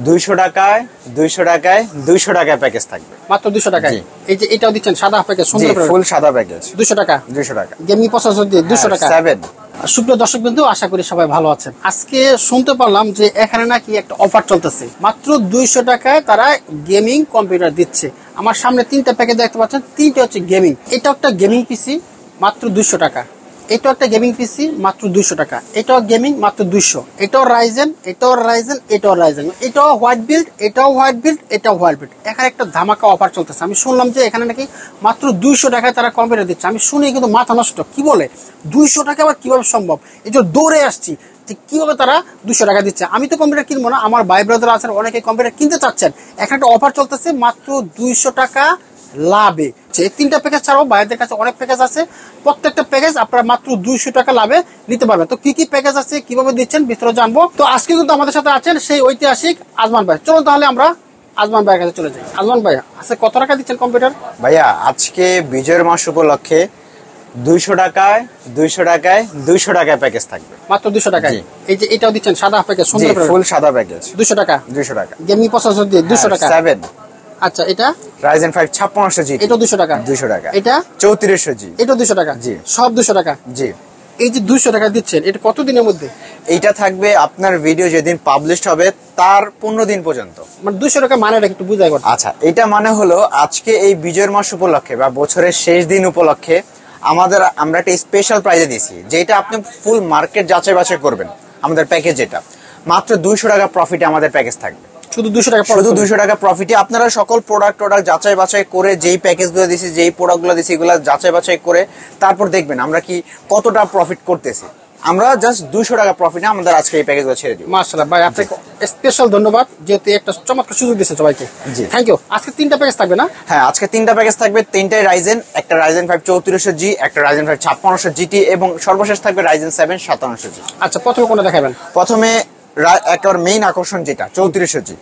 200 টাকায় 200 টাকায় 200 টাকায় প্যাকেজ থাকবে মাত্র 200 টাকায়। এই যে এটাও দিচ্ছেন সাদা প্যাকেজ, সুন্দর ফুল সাদা প্যাকেজ 200 টাকা। 200 টাকা গেমিং প্রসেসর দিয়ে 200 টাকা। 7 সুপ্রিয় দর্শক বন্ধু, আশা করি সবাই ভালো আছেন। আজকে শুনতে পারলাম যে এখানে নাকি একটা অফার চলতেছে, মাত্র 200 টাকায় তারা গেমিং কম্পিউটার দিচ্ছে। আমার সামনে 3টা প্যাকেজ দেখতে পাচ্ছেন, 3টা হচ্ছে গেমিং। এটা একটা গেমিং পিসি মাত্র 200 টাকা, এটাও একটা গেমিং পিসি মাত্র 200 টাকা, এটাও গেমিং মাত্র 200, এটাও রাইজেন, এটাও রাইজেন, এটাও রাইজেন, এটাও হোয়াইট বিল্ড, এটাও হোয়াইট বিল্ড, এটাও হোয়াইট বিল্ড। এখানে একটা ধামাকা অফার চলতেছে। আমি শুনলাম যে এখানে নাকি মাত্র 200 টাকায় তারা কম্পিউটার দিচ্ছে। আমি শুনে কিন্তু মাথা নষ্ট, কি বলে 200 টাকা আবার কিভাবে সম্ভব? এই যে দৌড়ে আসছি যে কিভাবে তারা 200 টাকা দিচ্ছে। আমি তো কম্পিউটার কিনবো না, আমার ভাই ব্রাদার আছেন অনেকে কম্পিউটার কিনতে চাচ্ছেন। এখানে একটা অফার চলতেছে মাত্র 200 টাকা লাভে। এই 3টা প্যাকেজ ছাড়াও বাইরের কাছে অনেক প্যাকেজ আছে, প্রত্যেকটা প্যাকেজ আপনারা মাত্র 200 টাকা লাভে নিতে পারবেন। তো কি কি প্যাকেজ আছে, কিভাবে দিচ্ছেন, বিস্তারিত জানবো। তো আজকে কিন্তু আমাদের সাথে আছেন সেই ঐতিহাসিক আজমান ভাই। চলুন তাহলে আমরা আজমান ভাইয়ের কাছে চলে যাই। আজমান ভাই, আজকে কত টাকা দিচ্ছেন কম্পিউটার? ভাইয়া আজকে বিজয়ের মাস উপলক্ষে 200 টাকায় 200 টাকায় 200 টাকায় প্যাকেজ থাকবে মাত্র 200 টাকায়। এই যে এটাও দিচ্ছেন সাদা প্যাকেজ, সুন্দর ফুল সাদা প্যাকেজ 200 টাকা। 200 টাকা গেমিং প্রসেসর দিয়ে 200 টাকা। 7 আচ্ছা, এটা রাইজেন 5 5600 জি, এটাও 200 টাকা। 200 টাকা। এটা 3400 জি, এটাও 200 টাকা। জি, সব 200 টাকা। জি। এই যে 200 টাকা দিচ্ছেন, এটা কত দিনের মধ্যে? এইটা থাকবে আপনার ভিডিও যেদিন পাবলিশ হবে তার 15 দিন পর্যন্ত। মানে 200 টাকা মানেটা একটু বুঝাই করতে। আচ্ছা, এটা মানে হলো আজকে এই বিজয়ের মাস উপলক্ষে বা বছরের শেষ দিন উপলক্ষে আমরা একটা স্পেশাল প্রাইজে দিয়েছি, যেটা আপনি ফুল মার্কেট যাচাই বাছাই করবেন। আমাদের প্যাকেজ এটা মাত্র 200 টাকা প্রফিটে আমাদের প্যাকেজ থাকবে। শুধু 200 টাকা, শুধু 200 টাকা প্রফিটে আপনারা সকল প্রোডাক্ট যাচাই বাছাই করে, যেই প্যাকেজগুলো দিয়েছি, যেই প্রোডাক্টগুলো দিয়েছি, এগুলো যাচাই বাছাই করে তারপর দেখবেন আমরা কি কতটা প্রফিট করতেছি। আমরা জাস্ট 200 টাকা প্রফিটে আমাদের আজকে এই প্যাকেজগুলো ছেড়ে দিই। মাশাআল্লাহ ভাই, আপনাকে স্পেশাল ধন্যবাদ, যেহেতু একটা চমৎকার সুযোগ দিয়েছে সবাইকে। জি, থ্যাংক ইউ। আজকে 3টা প্যাকেজ থাকবে না? হ্যাঁ, আজকে 3টা প্যাকেজ থাকবে। 3টাই রাইজেন, একটা রাইজেন 5 3400 জি, একটা রাইজেন 5 5600 জিটি এবং সর্বশেষ থাকবে রাইজেন 7 5700 জি। আচ্ছা, প্রথমে কোনটা দেখাবেন? প্রথমে একেবারে মেইন আকর্ষণ যেটা 3400 জি,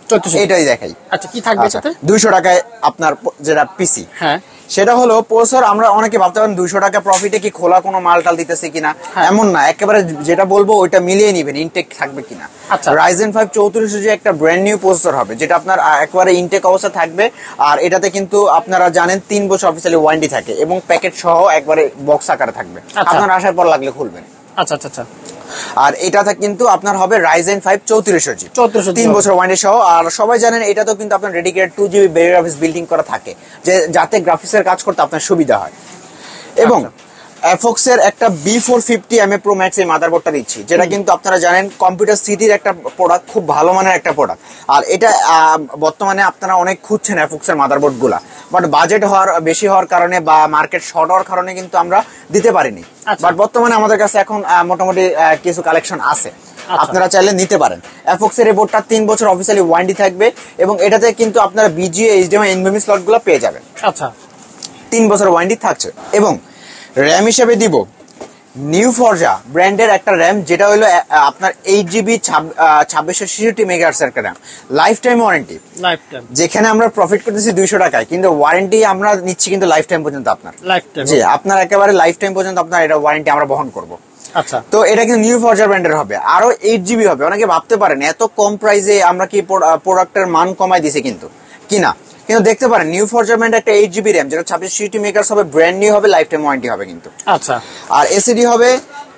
এটাই দেখাই। আচ্ছা, কি থাকবে সাথে? 200 টাকায় আপনার যেটা পিসি, হ্যাঁ, সেটা হলো প্রসেসর। আমরা অনেকে ভাবতে পারেন 200 টাকা প্রফিটে কি খোলা কোনো মালটাল দিতেছে কিনা, এমন না। একেবারে যেটা বলবো ওইটা মিলিয়ে নিবেন, ইনটেক থাকবে কিনা। আচ্ছা, রাইজেন 5 3400 যে একটা ব্র্যান্ড নিউ প্রসেসর হবে, যেটা আপনার একেবারে ইনটেক অবস্থা থাকবে। আর এটাতে কিন্তু আপনারা জানেন 3 বছর অফিসিয়ালি ওয়ারেন্টি থাকে এবং প্যাকেট সহ একবারে বক্স আকারে থাকবে, আপনার আসার পর লাগলে খুলবেন। আচ্ছা আচ্ছা আচ্ছা। আর এটাতে কিন্তু আপনার হবে রাইজেন 5 3400 জি, 3 বছর ওয়ারেন্টি সহ। আর সবাই জানেন এটাতেও কিন্তু আপনার ডেডিকেটেড 2GB বেরি গ্রাফিক্স বিল্ডিং করা থাকে, যে যাতে গ্রাফিক্সের কাজ করতে আপনার সুবিধা হয়। এবং এফক্স এর একটা B450 Pro Max এই মাদারবোর্ডটা দিচ্ছি, যেটা কিন্তু আপনারা জানেন কম্পিউটার সিটির একটা প্রোডাক্ট, খুব ভালো মানের একটা প্রোডাক্ট। আর এটা বর্তমানে আপনারা অনেক খুঁজছেন এফক্স এর মাদারবোর্ড গুলা, বাট বাজেট বেশি হওয়ার কারণে বা মার্কেট শর্ট হওয়ার কারণে কিন্তু আমরা দিতে পারিনি। বাট বর্তমানে আমাদের কাছে এখন মোটামুটি কিছু কালেকশন আছে, আপনারা চাইলে নিতে পারেন। এফক্স এর এই বোর্ডটা 3 বছর অফিসিয়ালি ওয়ারেন্টি থাকবে এবং এটাতে কিন্তু আপনারা BGA HDMI NVMe স্লট গুলো পেয়ে যাবেন। আচ্ছা, 3 বছর ওয়ারেন্টি থাকছে। এবং র্যাম হিসেবে দিব নিউ ফরজা ব্র্যান্ডের একটা র্যাম, যেটা হলো আপনার 8GB 2666 মেগাহার্টজ একটা র্যাম, লাইফ টাইম ওয়ারেন্টি। যেখানে আমরা প্রফিট করতেছি 200 টাকায়, কিন্তু ওয়ারেন্টি আমরা নিচ্ছি কিন্তু লাইফ টাইম পর্যন্ত আপনার। জি, আপনার একেবারে লাইফ টাইম পর্যন্ত আপনার এটা ওয়ারেন্টি আমরা বহন করব। আচ্ছা, তো এটা কিন্তু নিউ ফরজা ব্র্যান্ডের হবে, আরো 8GB হবে। অনেকে ভাবতে পারেন এত কম প্রাইসে আমরা কি প্রোডাক্টের মান কমাই দিছি, কিন্তু কিনা কিন্তু দেখতে পারেন নিউ ফরজা ব্র্যান্ড একটা 8GB র্যাম, যেটা 2660 মেগাহার্টজ হবে, ব্র্যান্ড নিউ হবে, লাইফ টাইম ওয়ারেন্টি হবে কিন্তু। আচ্ছা, আর এসিডি হবে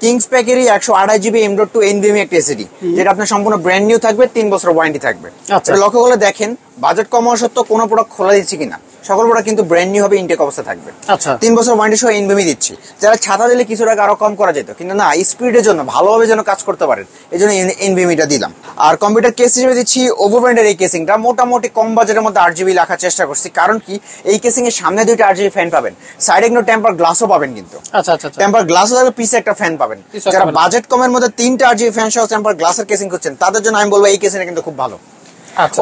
কিংস প্যাকেরই 128GB M.2 NVMe একটা এসিডি, যেটা আপনার সম্পূর্ণ ব্র্যান্ড নিউ থাকবে, 3 বছর ওয়ারেন্টি থাকবে। আচ্ছা, লক্ষ্য করে দেখেন বাজেট কম হওয়া সত্ত্বেও কোনো প্রোডাক্ট খোলা দিচ্ছি কিনা, সকল প্রোডাক্ট কিন্তু ব্র্যান্ড নিউ হবে, ইনটেক অবস্থা থাকবে। আচ্ছা, 3 বছর ওয়ারেন্টি সহ NVMe দিচ্ছি। যারা ছাতা দিলে কিছু টাকা আরো কম করা যেত, কিন্তু না, স্পিডের জন্য ভালোভাবে যেন কাজ করতে পারেন, এই জন্য NVMe-টা দিলাম। আর কম্পিউটার কেস হিসেবে দিচ্ছি ওভো ব্র্যান্ডের এই কেসিংটা, মোটামুটি কম বাজেটের মধ্যে 8GB রাখার চেষ্টা করছি। কারণ কি, এই কেসিং এর সামনে 2টা 8GB ফ্যান পাবেন, সাইডে কিন্তু টেম্পার গ্লাসও পাবেন কিন্তু। আচ্ছা আচ্ছা, টেম্পার গ্লাসও থাকবে, পিছে একটা ফ্যান পাবেন। যারা বাজেট কমের মধ্যে 3টা 8GB ফ্যান সহ টেম্পার গ্লাসের কেসিং করছেন, তাদের জন্য আমি বলবো এই কেসিংটা কিন্তু খুব ভালো,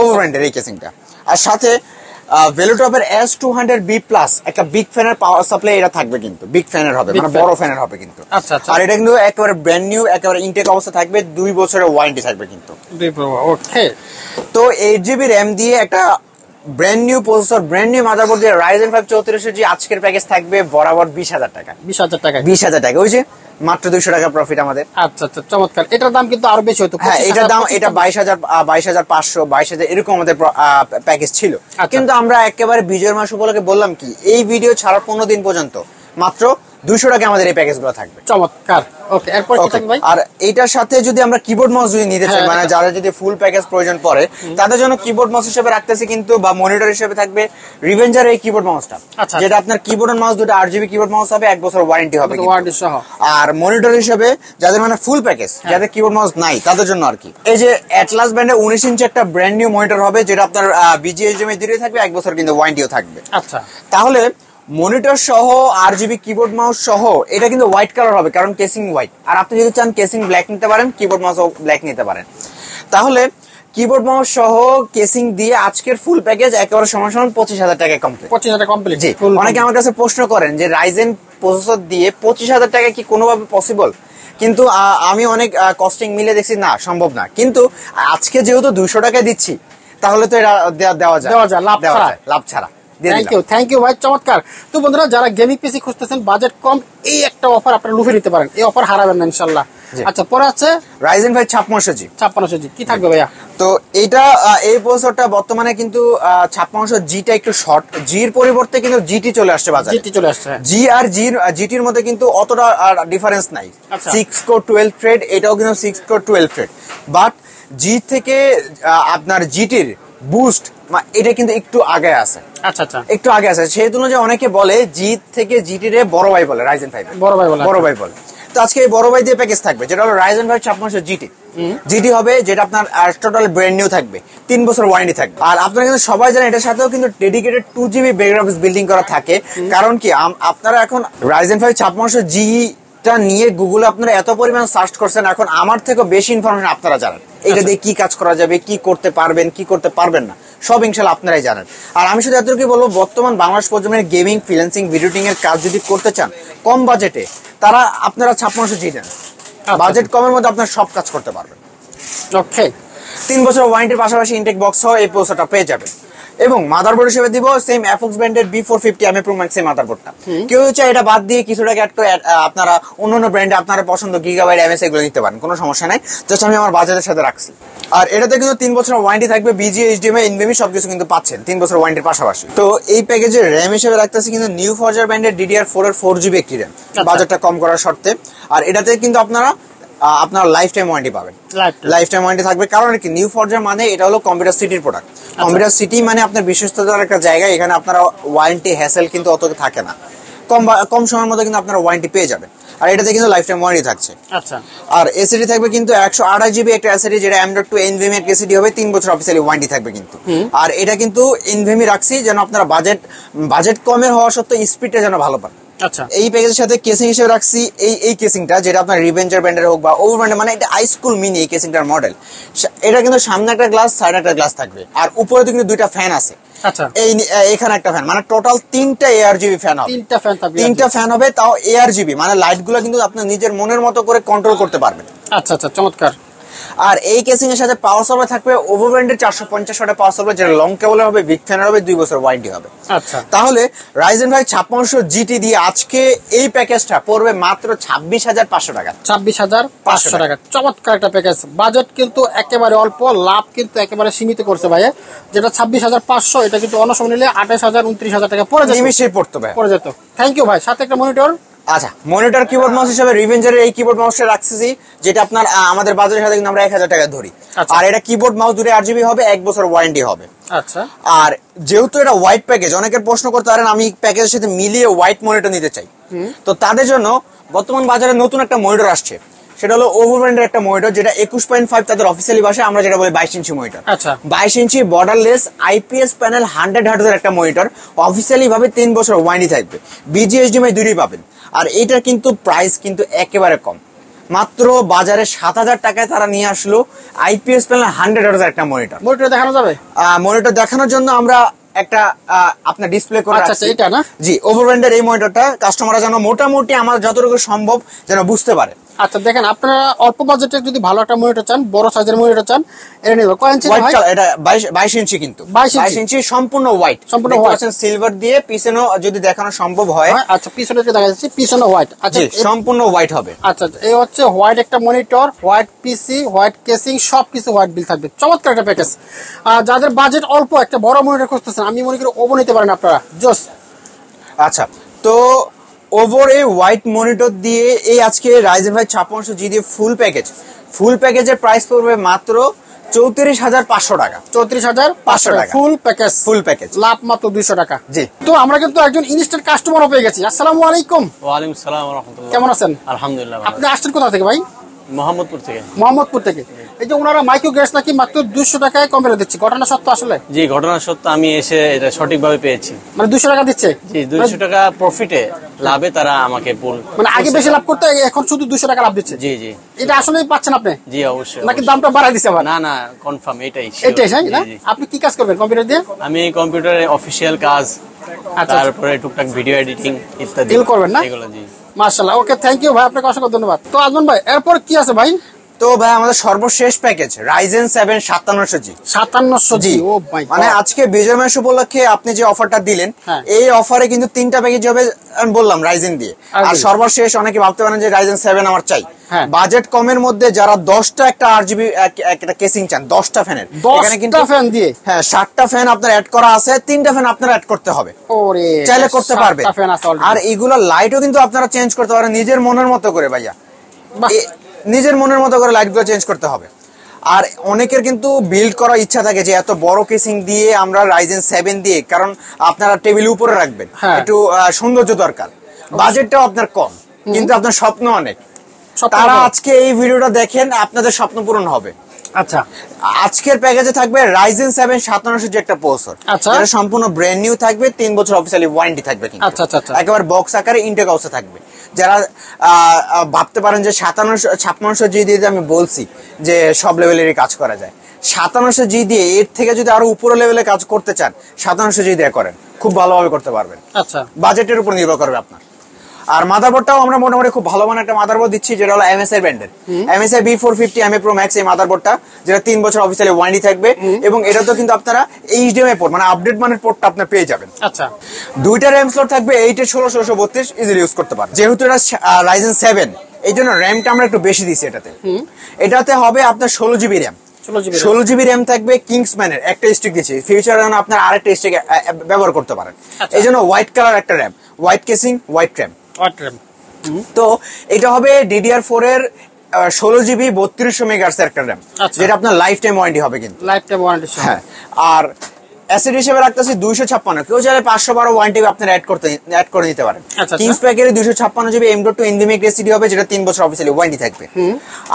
ওভো ব্র্যান্ডের এই কেসিংটা। আর সাথে ভেলোটপের S200B+ একটা বিগ ফ্যানের পাওয়ার সাপ্লাই এটা থাকবে, কিন্তু বিগ ফ্যানের হবে, মানে বড় ফ্যানের হবে কিন্তু। আর এটা কিন্তু একেবারে ব্র্যান্ড নিউ, একেবারে ইনটেক অবস্থা থাকবে, 2 বছরের ওয়ারেন্টি থাকবে কিন্তু। ওকে। তো 8GB র্যাম দিয়ে একটা brand new processor, brand new motherboard দিয়ে Ryzen 5 3400G আজকের প্যাকেজ থাকবে বরাবর 20,000 টাকা। 20,000 টাকা, 20,000 টাকা, ওই যে মাত্র 200 টাকা প্রফিট আমাদের। আচ্ছা আচ্ছা, চমৎকার। এটার দাম কিন্তু আরো বেশি হতো। হ্যাঁ, এটার দাম এটা 22,500 22,000 এরকম আমাদের প্যাকেজ ছিল, কিন্তু আমরা একেবারে বিজয়ের মাস উপলক্ষে বললাম কি এই ভিডিও ছাড়ার 15 দিন পর্যন্ত মাত্র 200 টাকা আমাদের এই প্যাকেজগুলো থাকবে। চমৎকার। ওকে, এরপর কি থাকবে ভাই? আর এইটার সাথে যদি আমরা কিবোর্ড মাউস যদি নিতে চাই, মানে যারা যদি ফুল প্যাকেজ প্রয়োজন পড়ে তাদের জন্য কিবোর্ড মাউস হিসেবে রাখতেছি কিন্তু, বা মনিটর হিসেবে থাকবে রিভেঞ্জার এই কিবোর্ড মাউসটা, যেটা আপনার কিবোর্ড এন্ড মাউস দুটো RGB কিবোর্ড মাউস হবে, 1 বছর ওয়ারেন্টি হবে ওয়ারেন্টি সহ। আর মনিটর হিসেবে যাদের মানে ফুল প্যাকেজ, যাদের কিবোর্ড মাউস নাই তাদের জন্য আর কি, এই যে অ্যাটলাস ব্র্যান্ডের 19 ইঞ্চি একটা ব্র্যান্ড নিউ মনিটর হবে, যেটা আপনার BGHDMI দিয়ে থাকবে, 1 বছর কিন্তু ওয়ারেন্টিও থাকবে। আচ্ছা, তাহলে মনিটর সহ RGB কিবোর্ড মাউস সহ এটা কিন্তু হোয়াইট কালার হবে, কারণ কেসিং হোয়াইট। আর আপনি যদি চান কেসিং ব্ল্যাক নিতে পারেন, কিবোর্ড মাউসও ব্ল্যাক নিতে পারেন। তাহলে কিবোর্ড মাউস সহ কেসিং দিয়ে আজকের ফুল প্যাকেজ একেবারে সমান 25,000 টাকায় কমপ্লিট। 25,000 টাকা কমপ্লিট। জি, অনেকে আমার কাছে প্রশ্ন করেন যে রাইজেন প্রসেসর দিয়ে 25,000 টাকা কি কোনোভাবে পসিবল? কিন্তু আমি অনেক কস্টিং মিলে দেখছি না, সম্ভব না। কিন্তু আজকে যেহেতু 200 টাকায় দিচ্ছি, তাহলে তো এটা দেওয়া যায়, লাভ ছাড়া। থ্যাংক ইউ ভাই, চমৎকার। তো বন্ধুরা, যারা গেমিং পিসি খুঁজতেছেন বাজেট কম, এই একটা অফার আপনারা লুফে নিতে পারেন, এই অফার হারাবেন না ইনশাআল্লাহ। আচ্ছা, পরে আছে Ryzen 5 5600G। 5600G কি থাকবে ভাইয়া? তো এটা এই প্রসেসরটা বর্তমানে কিন্তু 5600G টা একটু শর্ট, জির পরিবর্তে কিন্তু GT চলে আসছে বাজারে। GT চলে আসছে। জি আর GTর মধ্যে কিন্তু অতটা ডিফারেন্স নাই। 6 কোর 12 থ্রেড, এটাও কিন্তু 6 কোর 12 থ্রেড, বাট জি থেকে আপনার GTর বুস্ট এটা কিন্তু একটু আগে আছে। আচ্ছা আচ্ছা, একটু আগে আছে, সেই তুলনায় অনেকে বলে জি থেকে GT রে বড় ভাই বলে, Ryzen 5 বড় ভাই বলে। তো আজকে এই বড় ভাই দিয়ে প্যাকেজ থাকবে, যেটা হলো Ryzen 5 5600 GT হবে, যেটা আপনার টোটাল ব্র্যান্ড নিউ থাকবে, 3 বছর ওয়ারেন্টি থাকবে। আর আপনারা কিন্তু সবাই জানেন এটার সাথেও কিন্তু ডেডিকেটেড 2GB গ্রাফিক্স বিল্ডিং করা থাকে। কারণ কি আপনারা এখন Ryzen 5 5600G টা নিয়ে গুগলে আপনারা এত পরিমাণ সার্চ করছেন, এখন আমার থেকে বেশি ইনফরমেশন আপনারা জানেন এটা দিয়ে কি কাজ করা যাবে, কি করতে পারবেন, কি করতে পারবেন না, সব ইনশাআল্লাহ আপনারাই জানেন। আর আমি শুধু এতটুকু বলবো, বর্তমান বাংলাদেশ প্রজন্মের গেমিং, ফ্রিল্যান্সিং, ভিডিওটিং এর কাজ যদি করতে চান কম বাজেটে, তারা আপনারা 5600G নেন। বাজেট কমের মধ্যে আপনারা সব কাজ করতে পারবেন। ওকে, 3 বছর ওয়ারেন্টির পাশাপাশি ইনটেক বক্স সহ এই প্রসেসরটা পেয়ে যাবেন। এবং মাদারবোর্ড হিসেবে দিব সেম FX ব্র্যান্ডের B450 MA Pro Max মাদারবোর্ডটা। কেউ চাই এটা বাদ দিয়ে কিছু টাকা অ্যাড করে আপনারা অন্য ব্র্যান্ডে আপনারা পছন্দ গিগাবাইট MS এগুলো নিতে পারেন, কোনো সমস্যা নাই। জাস্ট আমি আমার বাজেটের সাথে রাখছি। আর এটাতে কিন্তু 3 বছর ওয়ারেন্টি থাকবে, BGHDMI, NVMe সবকিছু কিন্তু পাচ্ছেন 3 বছর ওয়ারেন্টির পাশাপাশি। তো এই প্যাকেজের র্যাম হিসেবে রাখতেছি কিন্তু নিউ ফরজার ব্র্যান্ডের DDR4 এর 4GB একটি র্যাম, বাজেটটা কম করার শর্তে। আর এটাতে কিন্তু আপনারা আপনার লাইফ টাইম ওয়ারেন্টি পাবেন, লাইফ টাইম ওয়ারেন্টি থাকবে। কারণ কি নিউ ফরজার মানে এটা হলো কম্পিউটার সিটির প্রোডাক্ট। কম্পিউটার সিটি মানে আপনার বিশ্বস্ততার একটা জায়গা, এখানে আপনারা ওয়ারেন্টি হ্যাসেল কিন্তু অত থাকে না, কম সময়ের মধ্যে কিন্তু আপনারা ওয়ারেন্টি পেয়ে যাবেন। আর এটাতে কিন্তু লাইফ টাইম ওয়ারেন্টি থাকছে। আচ্ছা, আর এসএসডি থাকবে কিন্তু 128GB একটা এসএসডি, যেটা M.2 NVMe এর এসএসডি হবে, 3 বছর অফিসিয়ালি ওয়ারেন্টি থাকবে কিন্তু। আর এটা কিন্তু NVMe রাখছি যেন আপনারা বাজেট কমের হওয়া সত্ত্বেও স্পিডটা যেন ভালো পান। আচ্ছা, এই প্যাকেজের সাথে কেসিং হিসেবে রাখছি এই কেসিংটা, যেটা আপনার রিভেঞ্জার ব্র্যান্ডের হোক বা ওভার ব্র্যান্ডের, মানে এটা হাইস্কুল মিনি এই কেসিংটার মডেল। এটা কিন্তু সামনে একটা গ্লাস, সাইডে একটা গ্লাস থাকবে, আর উপরে কিন্তু 2টা ফ্যান আছে। আচ্ছা, এখানে একটা ফ্যান, মানে টোটাল 3টা ARGB ফ্যান হবে। 3টা ফ্যান হবে, তাও ARGB, মানে লাইট গুলো কিন্তু আপনি নিজের মনের মতো করে কন্ট্রোল করতে পারবেন। আচ্ছা আচ্ছা, চমৎকার। আর এই কেসিং এর সাথে পাওয়ার সাপ্লাই থাকবে ওভো ব্র্যান্ডের 450 ওয়াটের পাওয়ার সাপ্লাই, যেটা লং কেবল হবে, বিগ ফ্যান হবে, 2 বছর ওয়ারেন্টি হবে। আচ্ছা, তাহলে Ryzen 5 5600GT দিয়ে আজকে এই প্যাকেজটা পড়বে মাত্র 26,500 টাকা। 26,500 টাকা, চমৎকার একটা প্যাকেজ। বাজেট কিন্তু একেবারে অল্প, লাভ কিন্তু একেবারে সীমিত করছে ভাইয়া। যেটা 26,500, এটা কিন্তু অন্য সময় নিলে 28,000 29,000 টাকা পড়ে যেত, নিমিশেই পড়ে যেত। থ্যাংক ইউ ভাই। সাথে একটা মনিটর। আচ্ছা, মনিটর কিবোর্ড মাউস হিসেবে রিভেঞ্জারের এই কিবোর্ড মাউসটা রাখছি, যেটা আপনার আমাদের বাজারের সাথে কিন্তু আমরা 1,000 টাকা ধরি। আর এটা কিবোর্ড মাউস দুটো RGB হবে, 1 বছর ওয়ারেন্টি হবে। আচ্ছা, আর যেহেতু এটা হোয়াইট প্যাকেজ, অনেকের প্রশ্ন করতে পারেন আমি প্যাকেজের সাথে মিলিয়ে হোয়াইট মনিটর নিতে চাই, তো তাদের জন্য বর্তমান বাজারে নতুন একটা মনিটর আসছে, সেটা হলো ওভো ব্র্যান্ডের একটা মনিটর, যেটা 21.5 তাদের অফিসিয়ালি ভাষায়, আমরা যেটা বলি 22 ইঞ্চি মনিটর। আচ্ছা, 22 ইঞ্চি বর্ডারলেস IPS প্যানেল 100 হার্টজের একটা মনিটর, অফিসিয়ালি ভাবে 3 বছর ওয়ারেন্টি থাকবে, BGHDMI 2টি পাবেন। আর এটার কিন্তু প্রাইস কিন্তু একেবারে কম, মাত্র বাজারে 7,000 টাকায় তারা নিয়ে আসলো IPS প্যানেল 100 হার্টজের একটা মনিটর। মনিটর দেখানো যাবে? মনিটর দেখানোর জন্য আমরা একটা আপনার ডিসপ্লে করে রাখছি। এটা না? জি, ওভো ব্র্যান্ডের এই মনিটরটা কাস্টমাররা যেন মোটামুটি আমার যতটুকু সম্ভব যেন বুঝতে পারে। আচ্ছা দেখেন, আপনারা অল্প বাজেটে যদি ভালো একটা মনিটর চান, বড় সাইজের মনিটর চান, এটা নিবে। কয় ইঞ্চি ভাই? এটা 22 ইঞ্চি, কিন্তু 22 ইঞ্চি সম্পূর্ণ হোয়াইট, সম্পূর্ণ হোয়াইট, সিলভার দিয়ে পিছনে যদি দেখানো সম্ভব হয়। আচ্ছা পিছনে যে দেখা যাচ্ছে পিছনে হোয়াইট, আচ্ছা সম্পূর্ণ হোয়াইট হবে। আচ্ছা এই হচ্ছে হোয়াইট একটা মনিটর, হোয়াইট পিসি, হোয়াইট কেসিং, সবকিছু হোয়াইট বিল থাকবে। চমৎকার একটা প্যাকেজ। যাদের বাজেট অল্প একটা বড় মনিটর খুঁজতেছেন, আমি মনে করি ওভো নিতে পারেন আপনারা, জোস। আচ্ছা, তো ওভোর এই হোয়াইট মনিটর দিয়ে এই আজকে রাইজেন 5 5600G দিয়ে ফুল প্যাকেজের প্রাইস পড়বে মাত্র 34,500 টাকা। 34,500 টাকা ফুল প্যাকেজ, লাভ মাত্র 200 টাকা। জি, তো আমরা কিন্তু একজন ইনস্ট্যান্ট কাস্টমারও পেয়ে গেছি। আসসালামু আলাইকুম। ওয়ালাইকুম আসসালাম ওয়া রাহমাতুল্লাহ। কেমন আছেন? আলহামদুলিল্লাহ। আপনি আসছেন কোথা থেকে ভাই? মোহাম্মদপুর থেকে। মোহাম্মদপুর থেকে। এই যে ওনারা মাইক্রো গ্যাস নাকি মাত্র 200 টাকায় কমে দিচ্ছে, ঘটনা সত্য আসলে? জি, ঘটনা সত্য। আমি এসে এটা সঠিকভাবে পেয়েছি। মানে 200 টাকা দিচ্ছে? জি, 200 টাকা প্রফিটে, লাভে তারা আমাকে মানে আগে বেশি লাভ করতে, এখন শুধু 200 টাকা লাভ দিচ্ছে। জি জি, এটা আসলে পাচ্ছেন আপনি? জি অবশ্যই। নাকি দামটা বাড়াই দিচ্ছে আবার? না না, কনফার্ম এটাই। না? আপনি কি কাজ করবেন কম্পিউটার দিয়ে? আমি কম্পিউটারে অফিশিয়াল কাজ, তারপরে টুকটাক ভিডিও এডিটিং ইত্যাদি করবেন না? এগুলো। জি মাশাআল্লাহ, ওকে, থ্যাংক ইউ ভাই, আপনাকে অসংখ্য ধন্যবাদ। তো আজমান ভাই, এরপর কি আছে ভাই? তো ভাই আমাদের সর্বশেষ প্যাকেজ রাইজেন 7 5700G। 5700G, ও ভাই, মানে আজকে বিজয় মাস উপলক্ষে আপনি যে অফারটা দিলেন, এই অফারে কিন্তু 3টা প্যাকেজ হবে আমি বললাম রাইজেন দিয়ে। আর সর্বশেষ অনেকে ভাবতে পারেন যে রাইজেন 7 আমার চাই, বাজেট কমের মধ্যে যারা 10টা একটা RGB একটা কেসিং চান, 10টা ফ্যানের, এখানে কিন্তু ফ্যান দিয়ে 7টা ফ্যান আপনার অ্যাড করা আছে, 3টা ফ্যান আপনারা অ্যাড করতে হবে। ওরে, চাইলে করতে পারবে। আর এইগুলো লাইটও কিন্তু আপনারা চেঞ্জ করতে পারেন নিজের মনের মতো করে ভাইয়া, নিজের মনের মতো করে লাইটগুলো চেঞ্জ করতে হবে। আর অনেকের কিন্তু বিল্ড করার ইচ্ছা থাকে যে এত বড় কেসিং দিয়ে আমরা রাইজেন 7 দিয়ে, কারণ আপনারা টেবিল উপরে রাখবেন, একটু সৌন্দর্য দরকার, বাজেটটাও আপনার কম, কিন্তু আপনার স্বপ্ন অনেক। তারা আজকে এই ভিডিওটা দেখেন, আপনাদের স্বপ্ন পূরণ হবে। আচ্ছা, আজকের প্যাকেজে থাকবে রাইজেন 7 5700G একটা প্রসেসর, যেটা সম্পূর্ণ ব্র্যান্ড নিউ থাকবে, 3 বছর অফিসিয়ালি ওয়ারেন্টি থাকবে, কিন্তু একেবারে বক্স আকারে ইনটেক হাউসে থাকবে। যারা ভাবতে পারেন যে 5700G দিয়ে আমি বলছি যে সব লেভেলেরই কাজ করা যায়, 5700G দিয়ে এর থেকে যদি আরো উপরে লেভেলে কাজ করতে চান 5700G দিয়ে করেন, খুব ভালোভাবে করতে পারবেন। আচ্ছা, বাজেটের উপর নির্ভর করবে আপনার। আর মাদারবোর্ডটাও আমরা মোটামুটি খুব ভালো মানের একটা মাদারবোর্ড দিচ্ছি, যেটা হলো MSI ব্র্যান্ডের MSI B450 MA Pro Max। এই মাদারবোর্ডটা যেটা 3 বছর অফিসিয়ালি ওয়ারেন্টি থাকবে, এবং এটা তো কিন্তু আপনারা HDMI পোর্ট মানে আপডেট মানের পোর্টটা আপনি পেয়ে যাবেন। আচ্ছা, 2টা RAM স্লট থাকবে, 8 এর 16 1632 ইজিলি ইউজ করতে পারবেন। যেহেতু এটা রাইজেন 7, এই জন্য র্যামটা আমরা একটু বেশি দিচ্ছি এটাতে। এটাতে হবে আপনার 16GB RAM, 16GB RAM থাকবে। কিংসম্যানের একটা স্টিক দিচ্ছি, ফিউচারে আপনার আরেকটা স্টিক ব্যবহার করতে পারেন। এই জন্য হোয়াইট কালার একটা RAM, white casing, white RAM. তো এটা হবে DDR4 এর 16GB 3200 মেগাহার্টজ একটা র্যাম, যেটা আপনার লাইফ টাইম ওয়ারেন্টি হবে, কিন্তু লাইফ টাইম ওয়ারেন্টি। হ্যাঁ, আর অ্যাসিড হিসেবে রাখতেছি 256, কেউ চাইলে 512 ওয়ারেন্টি আপনারা অ্যাড করে নিতে পারেন। Kings প্যাকের 256GB M.2 NVMe SSD হবে, যেটা 3 বছর অফিসিয়ালি ওয়ারেন্টি থাকবে।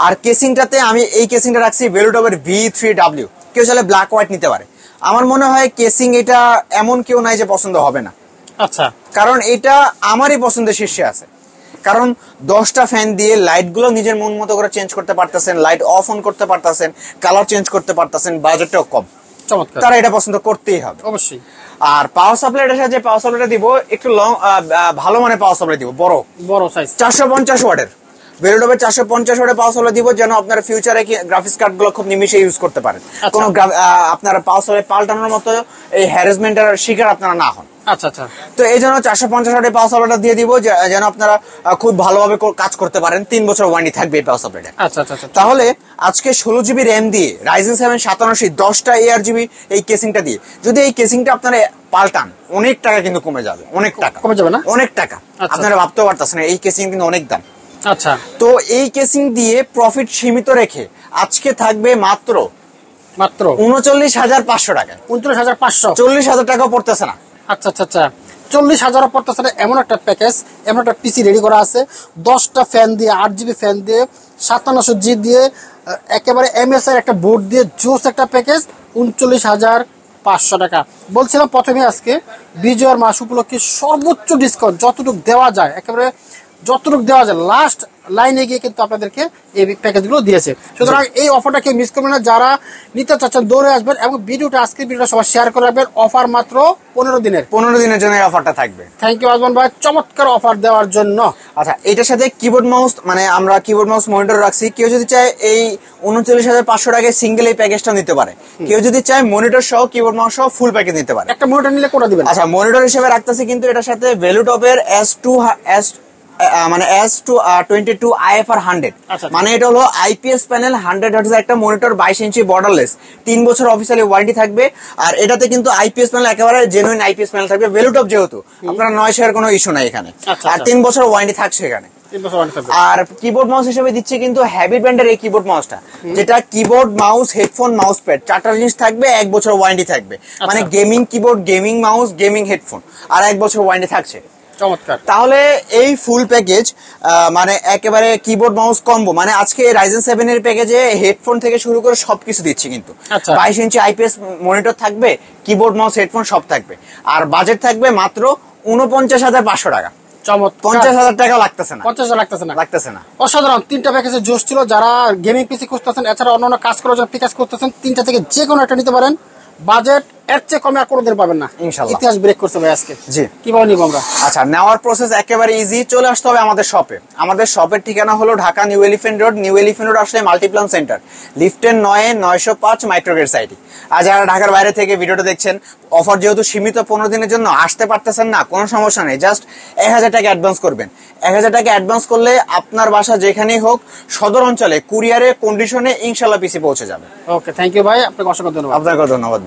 আর কেসিংটাতে আমি এই কেসিংটা রাখছি ভেলুটপের V3W, কেউ চাইলে ব্ল্যাক হোয়াইট নিতে পারে। আমার মনে হয় কেসিং এটা এমন কেউ নাই যে পছন্দ হবে না। আচ্ছা, কারণ এটা আমারই পছন্দের শীর্ষে আছে, কারণ 10টা ফ্যান দিয়ে লাইটগুলো নিজের মন মতো করে চেঞ্জ করতে পারতেছেন, লাইট অফ অন করতে পারতেছেন, কালার চেঞ্জ করতে পারতেছেন, বাজেটটাও কম, তারা এটা পছন্দ করতেই হবে অবশ্যই। আর পাওয়ার সাপ্লাইটার সাথে পাওয়ার সাপ্লাইটা দিব একটু ভালো মানে পাওয়ার সাপ্লাই দিব, বড় সাইজ 450 ওয়াটের ভেলুটপের 450 ওয়াটের পাওয়ার সাপ্লাই দিব, যেন আপনারা ফিউচারে গ্রাফিক্স কার্ড গুলো খুব নিমিশে ইউজ করতে পারেন। কোনো আপনারা পাওয়ার সাপ্লাই পাল্টানোর মতো এই হ্যারাসমেন্টের শিকার আপনারা না হন। আচ্ছা আচ্ছা, তো এই জন্য 450 ওয়াটের পাওয়ার সাপ্লাইটা দিয়ে দিব, যেন আপনারা খুব ভালোভাবে কাজ করতে পারেন। 3 বছর ওয়ারেন্টি থাকবে এই পাওয়ার সাপ্লাইটা। আচ্ছা আচ্ছা, তাহলে আজকে 16GB RAM দিয়ে রাইজেন 7 57 10টা ARGB এই কেসিংটা দিয়ে যদি এই কেসিংটা আপনারা পাল্টান, অনেক টাকা কিন্তু কমে যাবে, অনেক টাকা কমে যাবে না, অনেক টাকা। আপনারা ভাবতেও পারতেছেন এই কেসিং কিন্তু অনেক দাম। আচ্ছা, তো এই কেসিং দিয়ে প্রফিট সীমিত রেখে আজকে থাকবে মাত্র 39,500 টাকা। 39,500, 40,000 টাকা পড়তেছে না। আচ্ছা আচ্ছা আচ্ছা, 40,000 পড়তেছে না। এমন একটা প্যাকেজ, এমন একটা পিসি রেডি করা আছে, 10টা ফ্যান দিয়ে, 8GB ফ্যান দিয়ে, 5700G দিয়ে, একেবারে MSI একটা বোর্ড দিয়ে, জোস একটা প্যাকেজ, 39,500 টাকা। বলছিলাম প্রথমে আজকে বিজয়ের মাস উপলক্ষে সর্বোচ্চ ডিসকাউন্ট যতটুকু দেওয়া যায়, একেবারে যতটুকু দেওয়া যায় লাস্ট লাইনে গিয়ে কিন্তু আপনাদেরকে এই প্যাকেজগুলো দিয়েছে। সুতরাং এই অফারটা কেউ মিস করবেন না, যারা নিতে চাচ্ছেন দৌড়ে আসবেন এবং আজকের ভিডিওটা সবাই শেয়ার করে রাখবেন। অফার মাত্র 15 দিনের জন্য এই অফারটা থাকবে। থ্যাংক ইউ আজমান ভাই চমৎকার অফার দেওয়ার জন্য। আচ্ছা, এটার সাথে কিবোর্ড মাউস, মানে আমরা কিবোর্ড মাউস মনিটর রাখছি। কেউ যদি চায় এই 39,500 টাকায় সিঙ্গেল এই প্যাকেজটা নিতে পারে, কেউ যদি চায় মনিটর সহ কিবোর্ড মাউস সহ ফুল প্যাকেজ নিতে পারে। একটা মনিটর নিলে কোটা দিবেন? আচ্ছা, মনিটর হিসেবে রাখতেছি কিন্তু এটার সাথে ভ্যালুটপের S22 IFR 100, মানে এটা হলো আইপিএস প্যানেল 100 হার্টজের একটা মনিটর, 22 ইঞ্চি বর্ডারলেস, 3 বছর অফিসিয়ালি ওয়ারেন্টি থাকবে। আর এটাতে কিন্তু আইপিএস প্যানেল একেবারে জেনুইন আইপিএস প্যানেল থাকবে। ভ্যালুটপ যেহেতু আপনারা নয়েস এর কোনো ইস্যু নাই এখানে, আর 3 বছর ওয়ারেন্টি থাকছে এখানে। আর কিবোর্ড মাউস হিসেবে দিচ্ছে কিন্তু হ্যাবিট ব্র্যান্ডের এই কিবোর্ড মাউসটা, যেটা keyboard mouse headphone mouse pad 4টা জিনিস থাকবে, 1 বছর ওয়ারেন্টি থাকবে। মানে gaming keyboard, gaming mouse, gaming headphone, আর 1 বছর ওয়ারেন্টি থাকছে। চমৎকার। তাহলে এই ফুল প্যাকেজ মানে একেবারে কিবোর্ড মাউস কম্বো, মানে আজকে রাইজেন 7 এর প্যাকেজে হেডফোন থেকে শুরু করে সবকিছু দিচ্ছি কিন্তু। 22 ইঞ্চি আইপিএস মনিটর থাকবে, কিবোর্ড মাউস হেডফোন সব থাকবে। আর বাজেট থাকবে মাত্র 49,500 টাকা। 50,000 টাকা লাগতেছে না, 50,000 লাগতেছে না। অসাধারণ 3টা প্যাকেজে জোশ ছিল। যারা গেমিং পিসি খুঁজতেছেন, এছাড়া অন্যান্য কাজ করার জন্য প্যাকেজ খুঁজতেছেন, 3টা থেকে যে কোনো একটা নিতে পারেন। বাজেট এর চেয়ে কমে আর কোনোদিন পাবেন না ইনশাআল্লাহ। ইতিহাস ব্রেক করছে ভাই আজকে। জি, কিভাবে নিব আমরা? আচ্ছা, নেওয়ার প্রসেস একেবারে ইজি। চলে আসতে হবে আমাদের শপে। আমাদের শপের ঠিকানা হলো Dhaka new elephant road. New elephant road আসলে মাল্টিপ্লান সেন্টার, লিফটের 905 মাইক্রোগ্রেড সাইটে। আর যারা ঢাকার বাইরে থেকে ভিডিওটা দেখছেন, অফার যেহেতু সীমিত 15 দিনের জন্য, আসতে পারতেছেন না, কোনো সমস্যা নেই। জাস্ট 1000 টাকা অ্যাডভান্স করবেন। 1000 টাকা অ্যাডভান্স করলে আপনার বাসা যেখানেই হোক, সদর অঞ্চলে কুরিয়ারে কন্ডিশনে ইনশাল্লাহ পিসি পৌঁছে যাবে। ওকে, থ্যাংক ইউ ভাই, আপনাকে অসংখ্য ধন্যবাদ। আপনাকে ধন্যবাদ।